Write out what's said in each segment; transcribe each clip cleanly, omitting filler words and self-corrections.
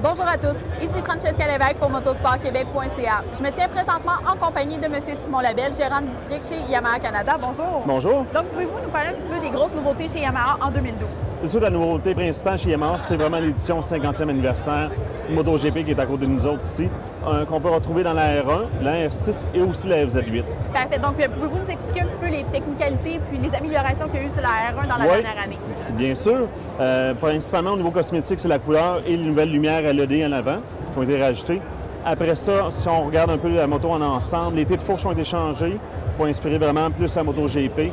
Bonjour à tous, ici Francesca Lévesque pour motosportquebec.ca. Je me tiens présentement en compagnie de M. Simon Labelle, gérant de district chez Yamaha Canada. Bonjour. Bonjour. Donc, pouvez-vous nous parler un petit peu des grosses nouveautés chez Yamaha en 2012? C'est sûr, la nouveauté principale chez Yamaha, c'est vraiment l'édition 50e anniversaire MotoGP qui est à côté de nous autres ici, qu'on peut retrouver dans la R1, la R6 et aussi la FZ8. Parfait. Donc, pouvez-vous nous expliquer un petit peu les technicalités puis les améliorations qu'il y a eu sur la R1 dans la dernière année? C'est bien sûr. Principalement au niveau cosmétique, c'est la couleur et les nouvelles lumières LED en avant qui ont été rajoutées. Après ça, si on regarde un peu la moto en ensemble, les têtes de fourche ont été changées pour inspirer vraiment plus la MotoGP.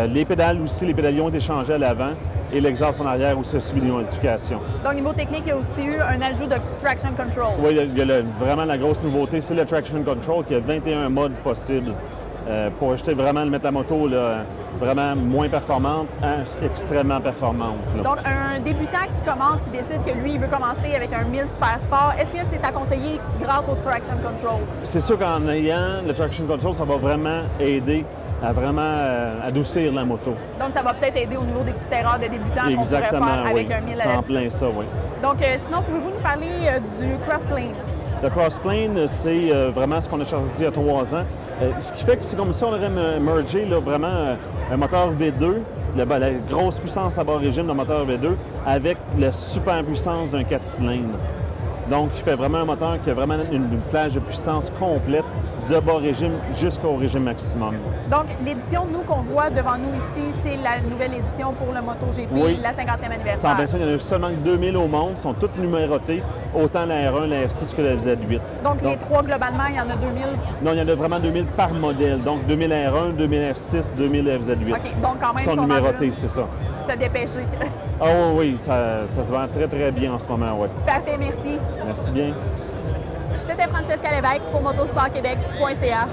Les pédales aussi, les pédalions ont été changés à l'avant et l'exhaust en arrière aussi a subi des modifications. Donc, au niveau technique, il y a aussi eu un ajout de traction control. Oui, il y a vraiment la grosse nouveauté, c'est le traction control qui a 21 modes possibles pour ajouter vraiment le mettre la moto là, vraiment moins performante à extrêmement performante. Là. Donc, un débutant qui commence, qui décide que lui, il veut commencer avec un 1000 Super Sport, est-ce que c'est à conseiller grâce au traction control? C'est sûr qu'en ayant le traction control, ça va vraiment aider à vraiment adoucir la moto. Donc, ça va peut-être aider au niveau des petites erreurs de débutants qu'on pourrait faire avec un 1000 c'est en plein ça, oui. Donc, sinon, pouvez-vous nous parler du crossplane? Le crossplane, c'est vraiment ce qu'on a choisi il y a 3 ans. Ce qui fait que c'est comme si on aurait mergé là, vraiment un moteur V2, la grosse puissance à bas régime d'un moteur V2, avec la super puissance d'un 4 cylindres. Donc, il fait vraiment un moteur qui a vraiment une plage de puissance complète de bas régime jusqu'au régime maximum. Donc, l'édition, nous, qu'on voit devant nous ici, c'est la nouvelle édition pour le MotoGP, la 50e anniversaire. Ça, il y en a seulement 2000 au monde, sont toutes numérotées, autant la R1, la R6 que la FZ8. Donc, les trois, globalement, il y en a 2000? Non, il y en a vraiment 2000 par modèle. Donc, 2000 R1, 2000 R6, 2000 FZ8. OK, donc quand même, ils sont numérotés, c'est ça. Se dépêcher. Ah oui, ça se vend très, très bien en ce moment, oui. Parfait, merci. Merci bien. C'était Francesca Lévesque pour motosportquebec.ca.